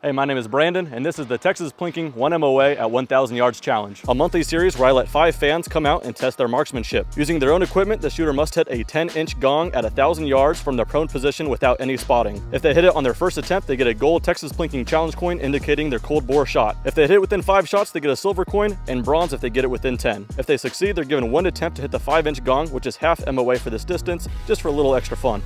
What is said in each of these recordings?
Hey, my name is Brandon, and this is the Texas Plinking 1 MOA at 1,000 yards challenge, a monthly series where I let 5 fans come out and test their marksmanship. Using their own equipment, the shooter must hit a 10-inch gong at 1,000 yards from their prone position without any spotting. If they hit it on their first attempt, they get a gold Texas Plinking challenge coin indicating their cold bore shot. If they hit it within 5 shots, they get a silver coin, and bronze if they get it within 10. If they succeed, they're given 1 attempt to hit the 5-inch gong, which is half MOA for this distance, just for a little extra fun.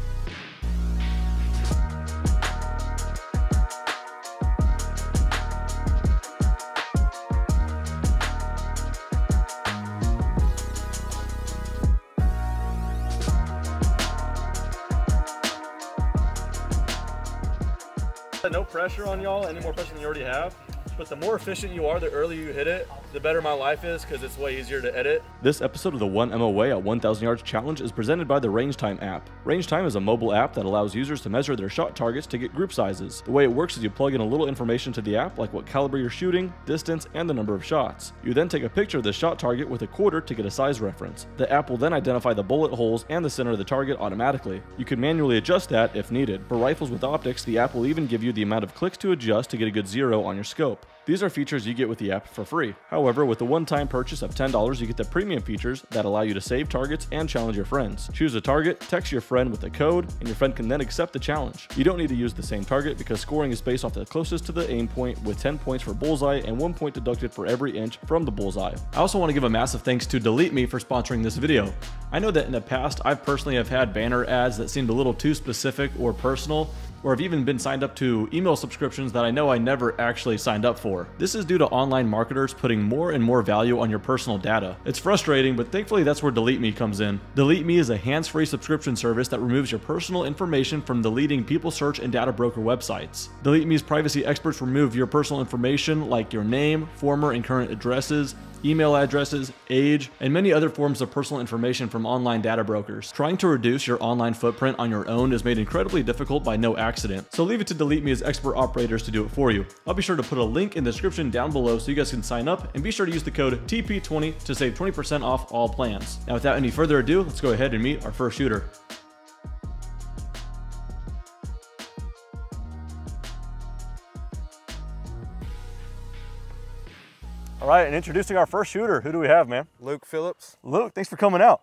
No pressure on y'all, any more pressure than you already have. But the more efficient you are, the earlier you hit it, the better my life is because it's way easier to edit. This episode of the 1 MOA at 1,000 yards challenge is presented by the Range Time app. Range Time is a mobile app that allows users to measure their shot targets to get group sizes. The way it works is you plug in a little information to the app, like what caliber you're shooting, distance, and the number of shots. You then take a picture of the shot target with a quarter to get a size reference. The app will then identify the bullet holes and the center of the target automatically. You can manually adjust that if needed. For rifles with optics, the app will even give you the amount of clicks to adjust to get a good zero on your scope. These are features you get with the app for free. However, with a one-time purchase of $10, you get the premium features that allow you to save targets and challenge your friends. Choose a target, text your friend with a code, and your friend can then accept the challenge. You don't need to use the same target because scoring is based off the closest to the aim point, with 10 points for bullseye and 1 point deducted for every inch from the bullseye. I also want to give a massive thanks to Delete Me for sponsoring this video. I know that in the past, I personally have had banner ads that seemed a little too specific or personal, or have even been signed up to email subscriptions that I know I never actually signed up for. This is due to online marketers putting more and more value on your personal data. It's frustrating, but thankfully that's where Delete Me comes in. Delete Me is a hands-free subscription service that removes your personal information from the leading people search and data broker websites. Delete Me's privacy experts remove your personal information like your name, former and current addresses, email addresses, age, and many other forms of personal information from online data brokers. Trying to reduce your online footprint on your own is made incredibly difficult by no accident, so leave it to Delete Me as expert operators to do it for you. I'll be sure to put a link in the description down below so you guys can sign up, and be sure to use the code TP20 to save 20% off all plans. Now without any further ado, let's go ahead and meet our first shooter. All right, and introducing our first shooter, who do we have, man? Luke Phillips. Luke, thanks for coming out.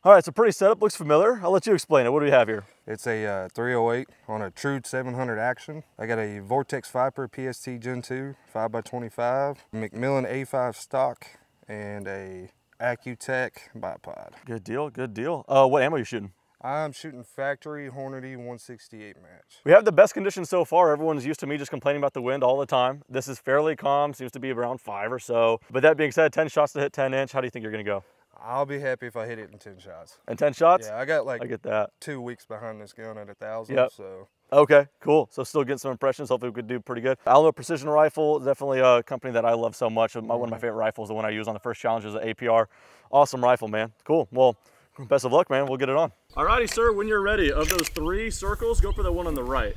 All right, so pretty setup, looks familiar. I'll let you explain it. What do we have here? It's a 308 on a true 700 action. I got a Vortex Viper PST Gen 2 5x25, Macmillan A5 stock, and a Accutech bipod. Good deal, good deal. What ammo are you shooting? I'm shooting factory Hornady 168 match. We have the best conditions so far. Everyone's used to me just complaining about the wind all the time. This is fairly calm, seems to be around 5 or so. But that being said, 10 shots to hit 10 inch. How do you think you're gonna go? I'll be happy if I hit it in 10 shots. And 10 shots? Yeah, I got like I get that. 2 weeks behind this gun at 1,000, yep. So. Okay, cool. So still getting some impressions. Hopefully we could do pretty good. Alamo Precision Rifle is definitely a company that I love so much. One of my favorite rifles, the one I use on the first challenge, is an APR. Awesome rifle, man. Cool. Well, best of luck, man. We'll get it on. Alrighty, sir, when you're ready, of those 3 circles, go for the one on the right.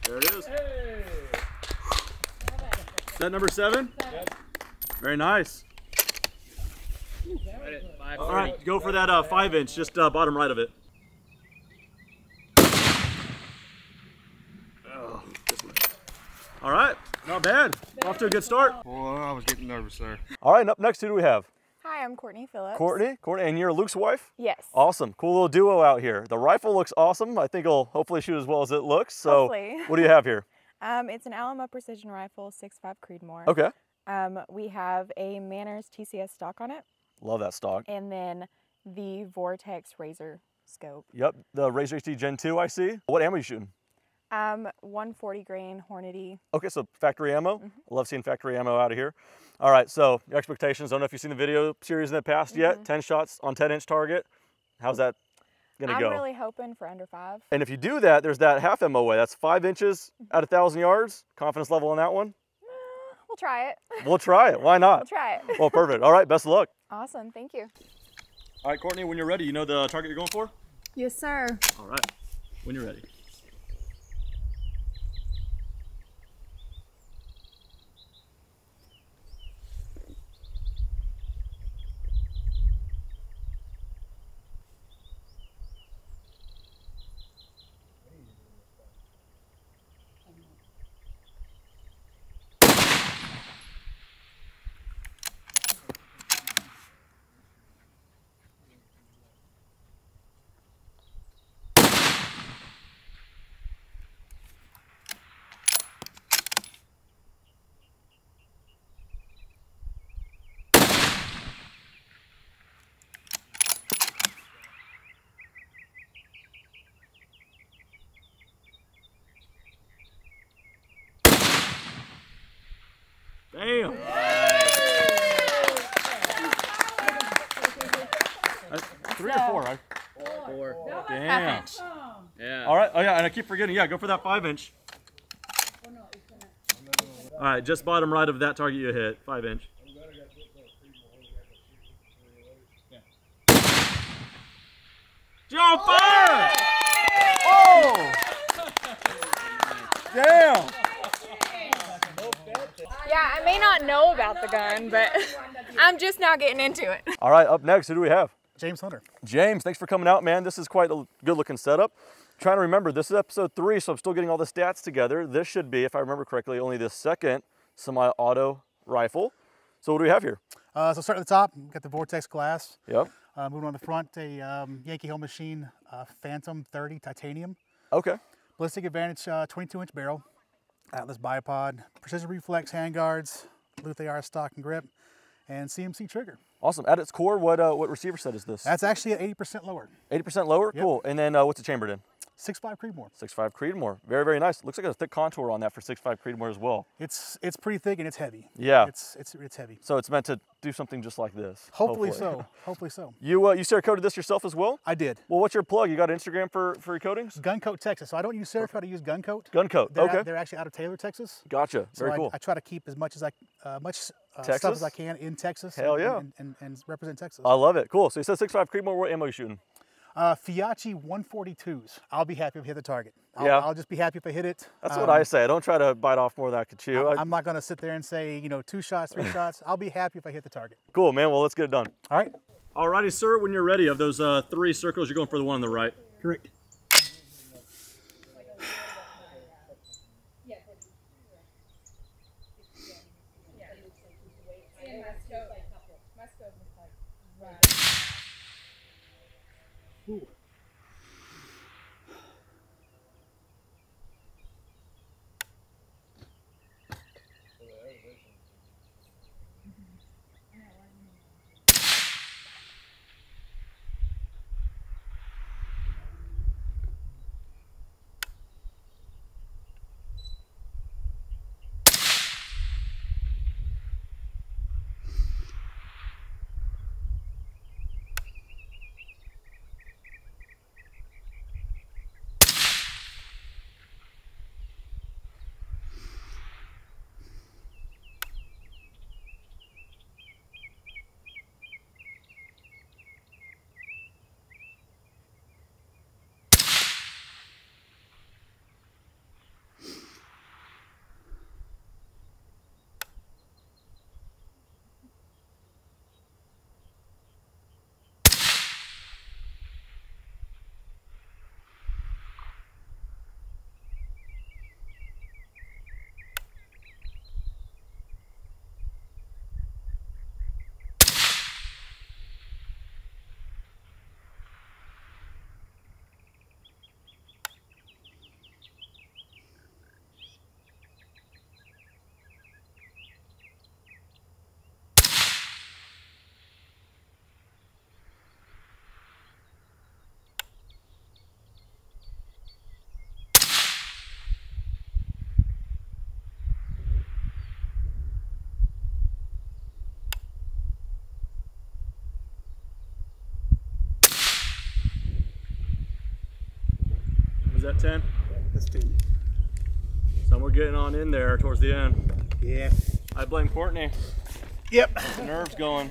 There it is. Hey. Is that number 7? Yep. Very nice. All right, go for that 5-inch, just bottom right of it. All right, not bad. Off to a good start. Well, I was getting nervous there. All right, and up next, who do we have? Hi, I'm Courtney Phillips. Courtney, and you're Luke's wife? Yes. Awesome, cool little duo out here. The rifle looks awesome. I think it'll hopefully shoot as well as it looks. So Hopefully. what do you have here? It's an Alamo Precision Rifle 6.5 Creedmoor. Okay. We have a Manners TCS stock on it. Love that stock. And then the Vortex Razor scope. Yep, the Razor HD Gen 2 I see. What ammo are you shooting? 140 grain Hornady. Okay, so factory ammo. I love seeing factory ammo out of here. All right, so your expectations, I don't know if you've seen the video series in the past yet, 10 shots on 10-inch target. How's that gonna go? I'm really hoping for under 5. And if you do that, there's that half MOA. That's 5 inches at 1,000 yards. Confidence level on that one? We'll try it. We'll try it, why not? We'll try it. Well, perfect. All right, best of luck. Awesome, thank you. All right, Courtney, when you're ready, you know the target you're going for? Yes, sir. All right, when you're ready. Damn. Three or four, right? Four. Damn. Yeah. All right. Oh yeah, and I keep forgetting. Yeah, go for that 5-inch. All right, just bottom right of that target you hit, 5-inch. Joe, fire! Oh! Damn! Yeah, I may not know about the gun, but I'm just now getting into it. All right, up next, who do we have? James Hunter. James, thanks for coming out, man. This is quite a good looking setup. Trying to remember, this is episode 3, so I'm still getting all the stats together. This should be, if I remember correctly, only the second semi-auto rifle. So what do we have here? So start at the top, got the Vortex glass. Yep. Moving on the front, a Yankee Hill Machine Phantom 30 titanium. Okay. Ballistic Advantage 22-inch barrel. Atlas bipod, precision reflex handguards, Luth AR stock and grip, and CMC trigger. Awesome. At its core, what receiver set is this? That's actually at 80% lower. 80% lower? Yep. Cool. And then what's it chambered in? 6.5 Creedmoor. 6.5 Creedmoor. Very, very nice. Looks like a thick contour on that for 6.5 Creedmoor as well. It's pretty thick and it's heavy. Yeah. It's heavy. So it's meant to do something just like this. Hopefully so. Hopefully so. You Cerakoted this yourself as well? I did. Well, what's your plug? You got an Instagram for your coatings? Guncoat, Texas. So I don't use Cerakote, I use Guncoat. Guncoat. Okay. They're actually out of Taylor, Texas. Gotcha. So Very cool. I try to keep as much as stuff Texas? as I can in Texas. Hell yeah. And represent Texas. I love it. Cool. So you said 6.5 Creedmoor. What ammo are you shooting? Fiachi 142s. I'll be happy if I hit the target. I'll just be happy if I hit it. That's what I say. I don't try to bite off more than I could chew. I'm not going to sit there and say, 2 shots, 3 shots. I'll be happy if I hit the target. Cool, man. Well, let's get it done. All right. Alrighty, sir. When you're ready, of those 3 circles, you're going for the one on the right. Correct. Ooh. that 10? That's 10. So we're getting on in there towards the end. Yeah. I blame Courtney. Yep. The nerves going.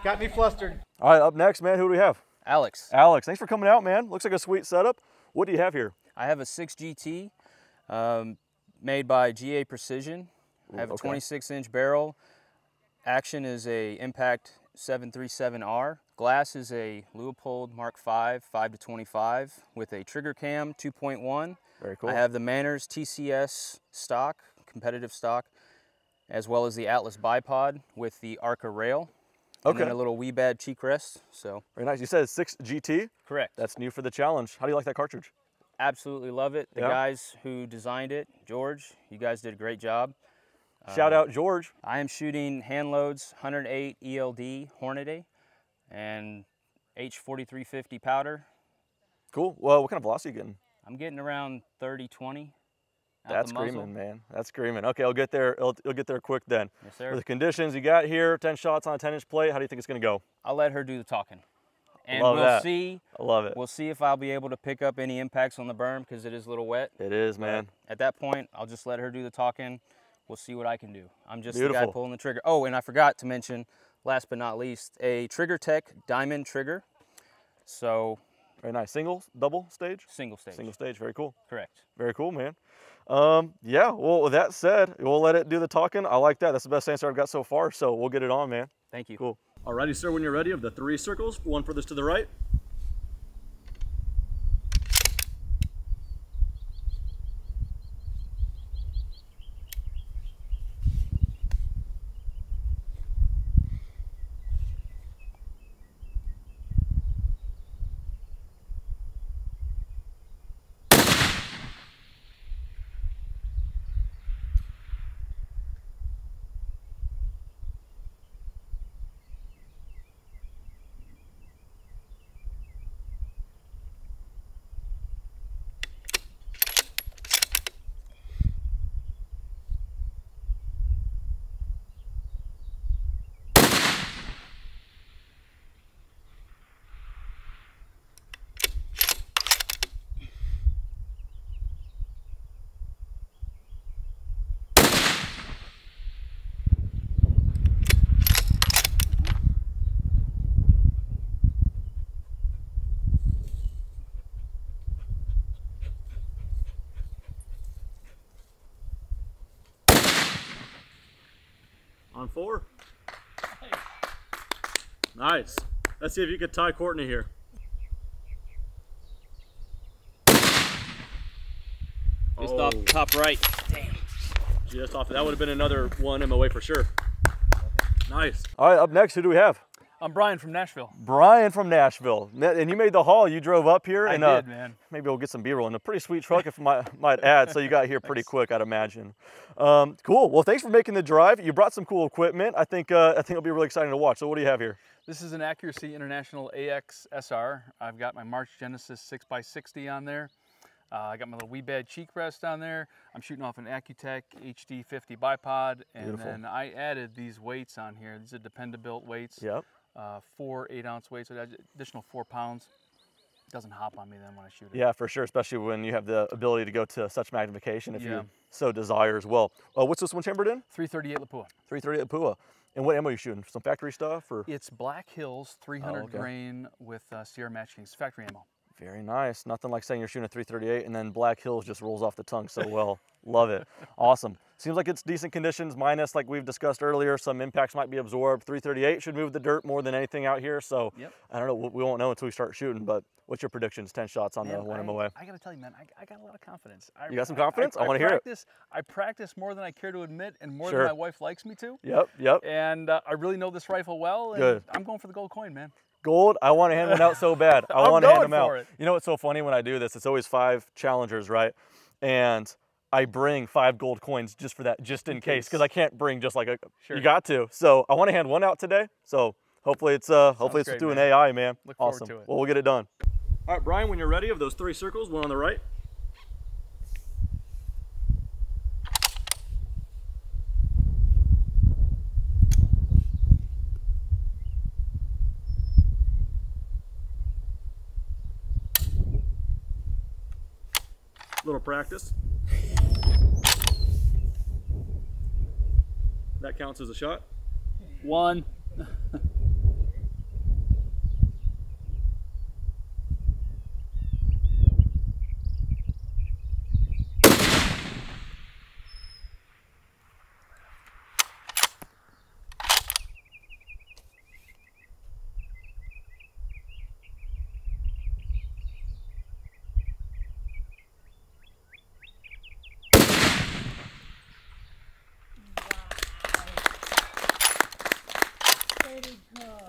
Got me flustered. All right, up next, man, who do we have? Alex. Alex, thanks for coming out, man. Looks like a sweet setup. What do you have here? I have a 6GT made by GA Precision. I have a 26-inch barrel. Action is a Impact 737R. Glass is a Leupold Mark V 5-25 with a trigger cam 2.1. Very cool. I have the Manners TCS stock, competitive stock, as well as the Atlas bipod with the Arca rail. And then a little Weebad cheek rest. So very nice. You said 6GT? Correct. That's new for the challenge. How do you like that cartridge? Absolutely love it. The guys who designed it, George, you guys did a great job. Shout out George. I am shooting hand loads 108 ELD Hornady and H4350 powder. Cool. Well, what kind of velocity are you getting? I'm getting around 30-20. That's screaming, man. That's screaming. Okay, I'll get there. You'll get there quick then. Yes, sir. With the conditions you got here, 10 shots on a 10-inch plate, how do you think it's going to go? I'll let her do the talking. And Love we'll that. see. I love it. We'll see if I'll be able to pick up any impacts on the berm because it is a little wet. It is, man. At that point, I'll just let her do the talking. We'll see what I can do. I'm just the Beautiful. guy pulling the trigger. Oh, and I forgot to mention, last but not least, a Trigger Tech diamond trigger. So Very nice. Single, double stage? single stage. Single stage. Very cool. Correct. Very cool, man. Yeah, well, with that said, we'll let it do the talking. I like that. That's the best answer I've got so far, so we'll get it on, man. Thank you. Cool. Alrighty, sir, when you're ready, of the 3 circles, one furthest to the right. On 4. Nice. Let's see if you could tie Courtney here. Just off the top right. Damn. Just off. That would have been another 1 MOA for sure. Nice. All right, up next, who do we have? I'm Brian from Nashville. Brian from Nashville. And you made the haul. You drove up here. I and, did, man. Maybe we'll get some B-roll in a pretty sweet truck, if I might add. So you got here pretty quick, I'd imagine. Cool. Well, thanks for making the drive. You brought some cool equipment. I think it'll be really exciting to watch. So what do you have here? This is an Accuracy International AX SR. I've got my March Genesis 6x60 on there. I got my little Weebad cheek rest on there. I'm shooting off an Accutech HD 50 bipod. And Beautiful. then I added these weights on here. These are Depend-A-Built weights. Yep. 4 8-ounce weights, so additional 4 pounds. It doesn't hop on me then when I shoot it. Yeah, for sure, especially when you have the ability to go to such magnification if Yeah. you so desire as well. What's this one chambered in? 338 Lapua. 338 Lapua. And what ammo are you shooting? Some factory stuff? Or? It's Black Hills 300 okay. grain with Sierra Match Kings, factory ammo. Very nice. Nothing like saying you're shooting a 338 and then Black Hills just rolls off the tongue so well. Love it. Awesome. Seems like it's decent conditions, minus, like we've discussed earlier, some impacts might be absorbed. 338 should move the dirt more than anything out here. So Yep. I don't know. We won't know until we start shooting, but what's your predictions? 10 shots on the 1 MOA. I got to tell you, man, I got a lot of confidence. You got some confidence? I wanna hear it. I practice more than I care to admit and more Sure. than my wife likes me to. Yep. And I really know this rifle well. And Good. I'm going for the gold coin, man. Gold, I want to hand one out so bad. I I'm want to hand going them out. for it. You know what's so funny when I do this? It's always 5 challengers, right? And I bring 5 gold coins just for that, just in case, because I can't bring just like a. Sure. You got to. So I want to hand one out today. So hopefully it's great, through an man. AI, man. Look forward Awesome. to it. Well, we'll get it done. All right, Brian, when you're ready, of those 3 circles, one on the right. Little practice. That counts as a shot. 1.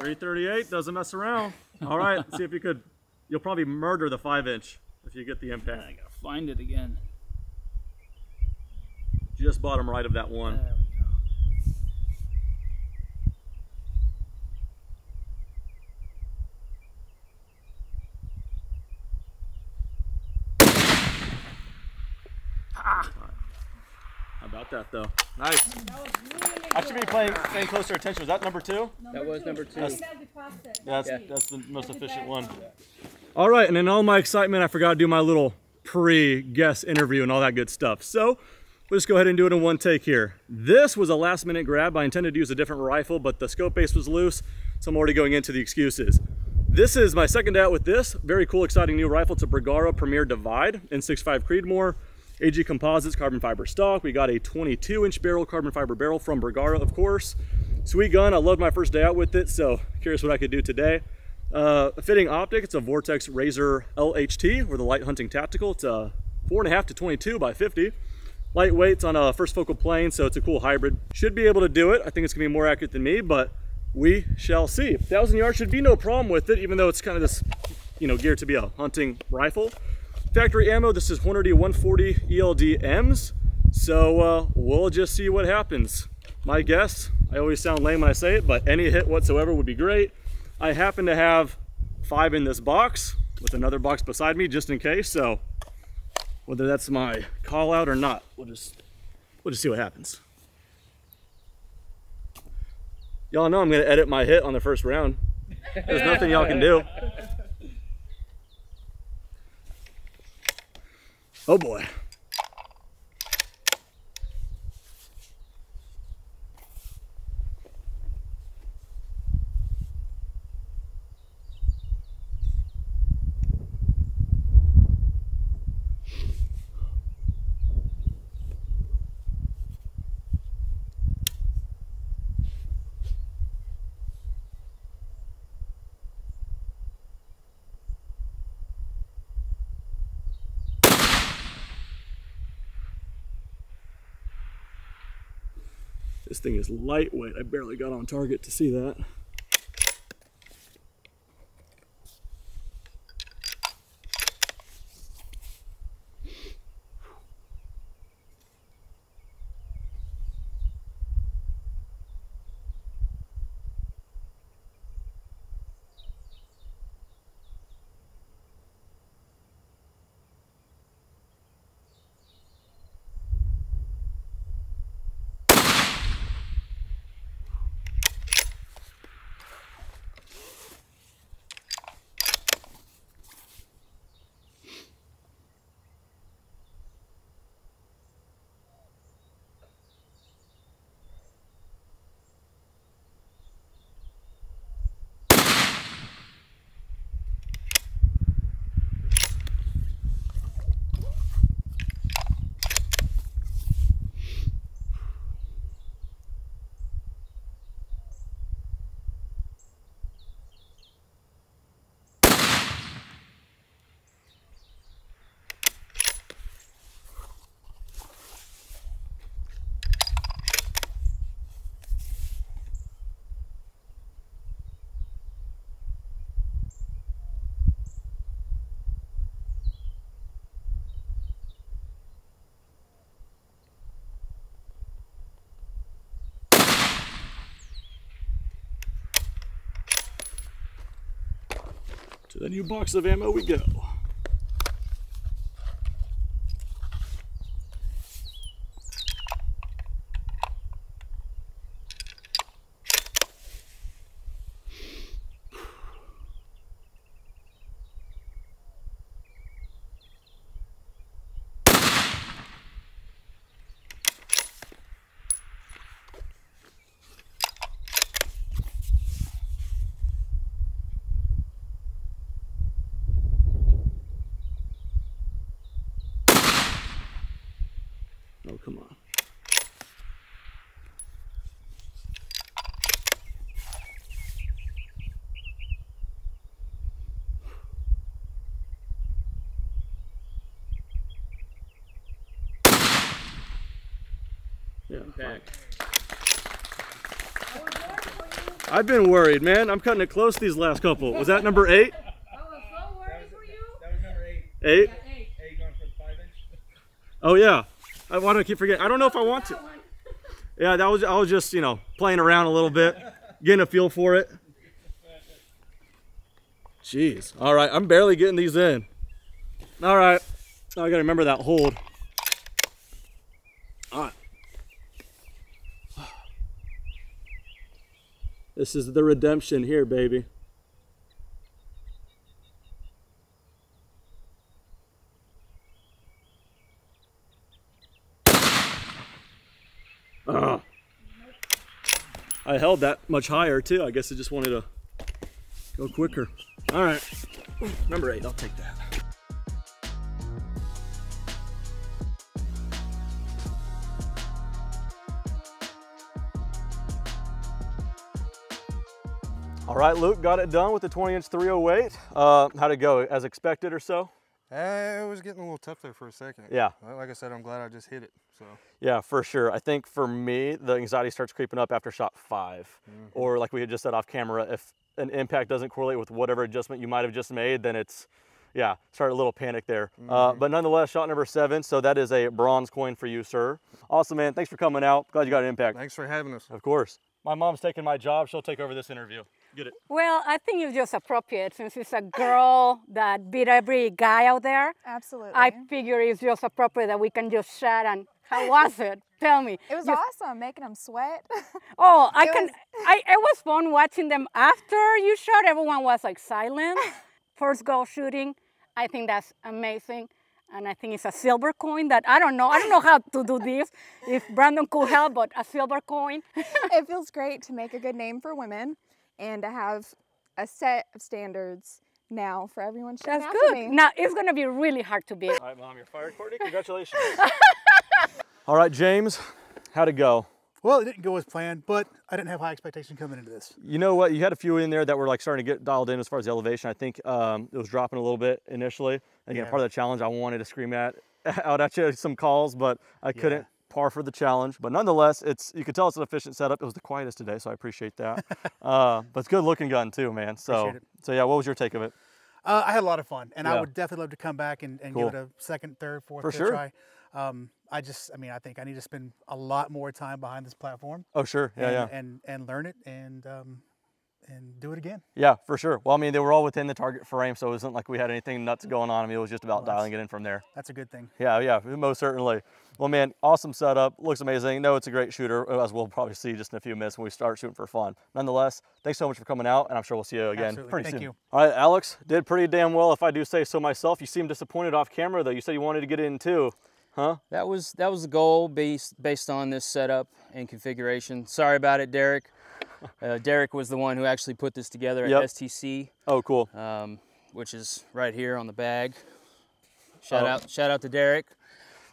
.338 doesn't mess around. All right, let's see if you could. You'll probably murder the 5-inch if you get the impact. I gotta find it again. Just bottom right of that one. There we go. How about that though? Nice. I should be paying closer attention. Was that number 2? That was number 2. That's the most efficient one. All right, and in all my excitement, I forgot to do my little pre-guest interview and all that good stuff. So we'll just go ahead and do it in one take here. This was a last-minute grab. I intended to use a different rifle, but the scope base was loose, so I'm already going into the excuses. This is my second day out with this. Very cool, exciting new rifle. It's a Brigaro Premier Divide in 6.5 Creedmoor. AG Composites carbon fiber stock. We got a 22-inch barrel, carbon fiber barrel from Brigaro, of course. Sweet gun. I loved my first day out with it, so curious what I could do today. A fitting optic. It's a Vortex Razor LHT, or the Light Hunting Tactical. It's a 4.5 to 22 by 50. Lightweight. It's on a first focal plane, so it's a cool hybrid. Should be able to do it. I think it's gonna be more accurate than me, but we shall see. 1,000 yards should be no problem with it, even though it's kind of this, geared to be a hunting rifle. Factory ammo, this is Hornady 140 ELD M's, so we'll just see what happens. My guess, I always sound lame when I say it, but any hit whatsoever would be great. I happen to have 5 in this box with another box beside me just in case, so whether that's my call out or not, we'll just see what happens. Y'all know I'm gonna edit my hit on the first round. There's nothing y'all can do. Oh boy. This thing is lightweight. I barely got on target to see that. To the new box of ammo we go. come on. Yeah, back. I've been worried, man. I'm cutting it close these last couple. Was that number 8? I was so worried for you. That was number 8. 8? Yeah, 8. 8 going for the 5-inch. Oh yeah. Why do I keep forgetting? I don't know if I want to. Yeah, I was just, you know, playing around a little bit, getting a feel for it. Jeez. All right, I'm barely getting these in. All right. Now I got to remember that hold. All right. This is the redemption here, baby. I held that much higher too. I guess I just wanted to go quicker. All right, number 8, I'll take that. All right, Luke, got it done with the 20-inch 308. How'd it go? As expected or so? It was getting a little tough there for a second. Yeah. Like I said, I'm glad I just hit it. So. Yeah, for sure. I think for me, the anxiety starts creeping up after shot 5. Or like we had just said off camera, if an impact doesn't correlate with whatever adjustment you might have just made, then it's, yeah, started a little panic there. But nonetheless, shot number 7, so that is a bronze coin for you, sir. Awesome, man. Thanks for coming out. Glad you got an impact. Thanks for having us. Of course. My mom's taking my job. She'll take over this interview. Get it? Well, I think it's just appropriate since it's a girl that beat every guy out there. Absolutely. I figure it's just appropriate that we can just chat and how was it? Tell me. It was awesome, making them sweat. Oh, it was fun watching them after you shot. Everyone was like silent. First goal shooting. I think that's amazing. And I think it's a silver coin that I don't know how to do this. If Brandon could help, but a silver coin. It feels great to make a good name for women and to have a set of standards now for everyone shooting That's after good. me. Now, it's going to be really hard to beat. All right, Mom, you're fired, Courtney. Congratulations. All right, James, how'd it go? Well, it didn't go as planned, but I didn't have high expectations coming into this. You know what? You had a few in there that were like starting to get dialed in as far as the elevation. I think it was dropping a little bit initially. Again, part of the challenge, I wanted to scream out at you some calls, but I couldn't par for the challenge. But nonetheless, you could tell it's an efficient setup. It was the quietest today, so I appreciate that. But it's a good looking gun too, man. So yeah, what was your take of it? I had a lot of fun, and I would definitely love to come back and give it a second, third, fourth, fifth try. I think I need to spend a lot more time behind this platform. Oh, sure. Yeah, and learn it and do it again. Yeah, for sure. Well, I mean, they were all within the target frame, so it wasn't like we had anything nuts going on. I mean, it was just about dialing it in from there. That's a good thing. Yeah, most certainly. Well, man, awesome setup. Looks amazing. No, it's a great shooter, as we'll probably see just in a few minutes when we start shooting for fun. Nonetheless, thanks so much for coming out, and I'm sure we'll see you again pretty soon. Thank you. All right, Alex, did pretty damn well, if I do say so myself. You seem disappointed off camera, though. You said you wanted to get in too. Huh? That was the goal based on this setup and configuration. Sorry about it, Derek. Derek was the one who actually put this together at STC. Oh, cool. Which is right here on the bag. Shout out to Derek.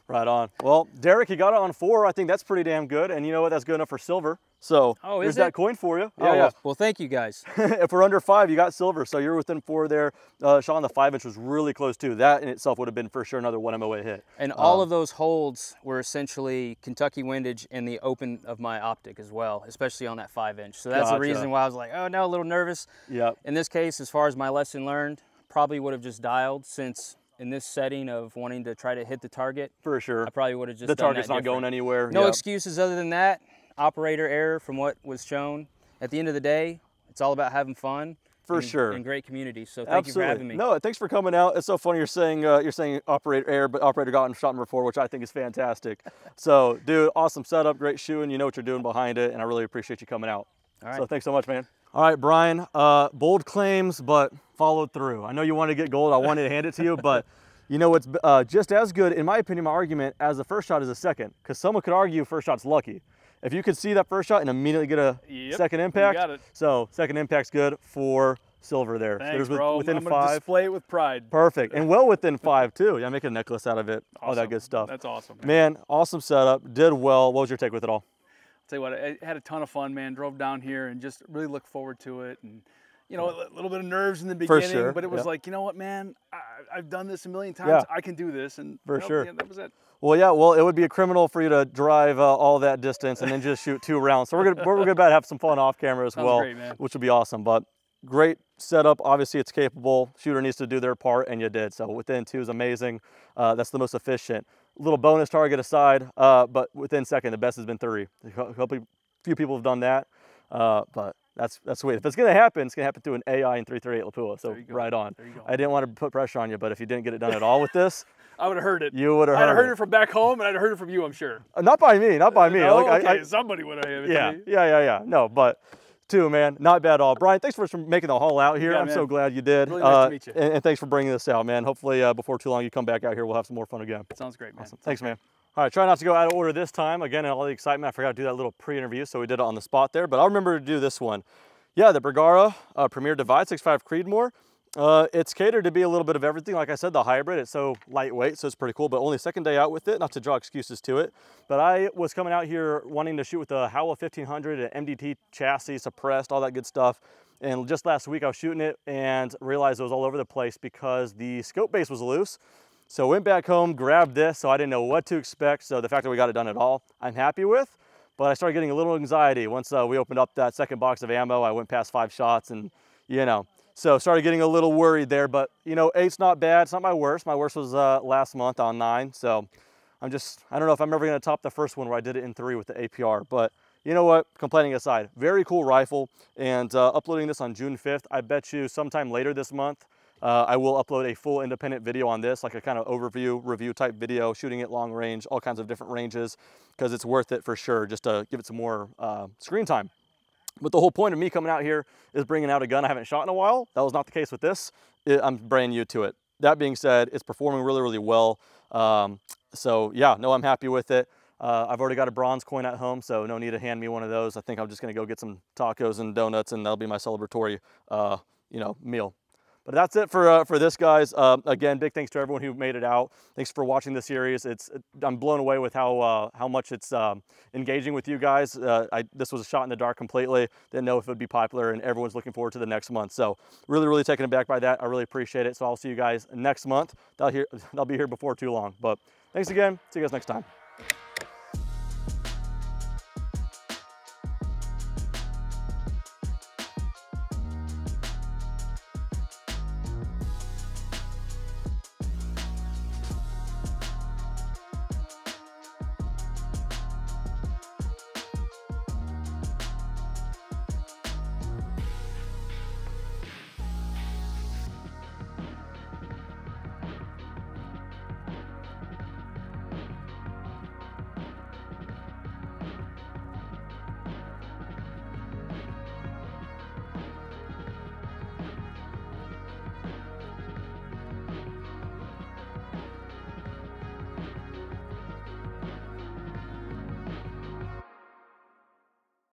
Right on. Well, Derek, you got it on 4. I think that's pretty damn good. And you know what? That's good enough for silver. So here's that coin for you. Yeah. Well, thank you guys. If we're under 5, you got silver. So you're within 4 there. Shot on the 5-inch was really close too. That in itself would have been for sure another 1 MOA hit. And all of those holds were essentially Kentucky windage in the open of my optic as well, especially on that 5-inch. So that's the reason why I was like, oh no, a little nervous. Yep. In this case, as far as my lesson learned, probably would have just dialed, since in this setting of wanting to try to hit the target. For sure. I probably would have just the target's not going anywhere. No excuses other than that. Operator error from what was shown. At the end of the day, it's all about having fun. For sure. And great community. So thank you for having me. No, thanks for coming out. It's so funny you're saying operator error, but operator got in shot number 4, which I think is fantastic. So, dude, awesome setup, great shooting. You know what you're doing behind it, and I really appreciate you coming out. All right. So thanks so much, man. All right, Brian, bold claims, but followed through. I know you wanted to get gold. I wanted to hand it to you, but you know what's just as good, in my opinion, my argument, as the first shot is a second, because someone could argue first shot's lucky. If you could see that first shot and immediately get a second impact, you got it. So second impact's good for silver there. Thanks, There's bro. within I'm gonna 5. display it with pride. Perfect, and well within 5 too. Yeah, make a necklace out of it. Awesome. All that good stuff. That's awesome, man. Awesome setup. Did well. What was your take with it all? I'll tell you what, I had a ton of fun, man. Drove down here and just really looked forward to it. And you know, a little bit of nerves in the beginning, sure. but it was like, you know what, man, I've done this a million times. Yeah. I can do this, and for sure, yeah, that was it. Well, yeah, well, it would be a criminal for you to drive all that distance and then just shoot 2 rounds. So we're gonna about to have some fun off camera as well, great, man. which would be awesome. But great setup. Obviously, it's capable. Shooter needs to do their part, and you did. So within 2 is amazing. That's the most efficient. Little bonus target aside, but within second, the best has been 3. A few people have done that, but that's sweet. If it's gonna happen, it's gonna happen through an AI in 338 Lapua. So right on. I didn't want to put pressure on you, but if you didn't get it done at all with this, I would have heard it. You would have heard it. I'd have heard it from back home, and I'd have heard it from you, I'm sure. Not by me, not by me. Oh, okay, somebody would have. Yeah. No, but 2, man, not bad at all. Brian, thanks for making the haul out here. I'm so glad you did. Really nice to meet you. And thanks for bringing this out, man. Hopefully before too long you come back out here, we'll have some more fun again. Sounds great, man. Awesome. Thanks, man. All right, try not to go out of order this time. Again, in all the excitement, I forgot to do that little pre-interview, so we did it on the spot there, but I'll remember to do this one. Yeah, the Bergara Premier Divide 6.5 Creedmoor. It's catered to be a little bit of everything. Like I said, the hybrid, it's so lightweight, so it's pretty cool, but only second day out with it, not to draw excuses to it. But I was coming out here wanting to shoot with the Howell 1500, an MDT chassis, suppressed, all that good stuff. And just last week I was shooting it and realized it was all over the place because the scope base was loose. So went back home, grabbed this, so I didn't know what to expect. So the fact that we got it done at all, I'm happy with. But I started getting a little anxiety once we opened up that second box of ammo. I went past 5 shots and, you know, so started getting a little worried there. But, you know, 8's not bad. It's not my worst. My worst was last month on 9. So I don't know if I'm ever going to top the first one where I did it in 3 with the APR. But you know what, complaining aside, very cool rifle. And uploading this on June 5th, I bet you sometime later this month, I will upload a full independent video on this, like a kind of overview, review type video, shooting it long range, all kinds of different ranges, because it's worth it for sure, just to give it some more screen time. But the whole point of me coming out here is bringing out a gun I haven't shot in a while. That was not the case with this. I'm brand new to it. That being said, it's performing really, really well. So yeah, no, I'm happy with it. I've already got a bronze coin at home, so no need to hand me one of those. I think I'm just gonna go get some tacos and donuts, and that'll be my celebratory, you know, meal. But that's it for this, guys. Again, big thanks to everyone who made it out. Thanks for watching the series. I'm blown away with how much it's engaging with you guys. This was a shot in the dark completely. Didn't know if it would be popular, and everyone's looking forward to the next month. So really, really taken aback by that. I really appreciate it. So I'll see you guys next month. They'll be here before too long. But thanks again. See you guys next time.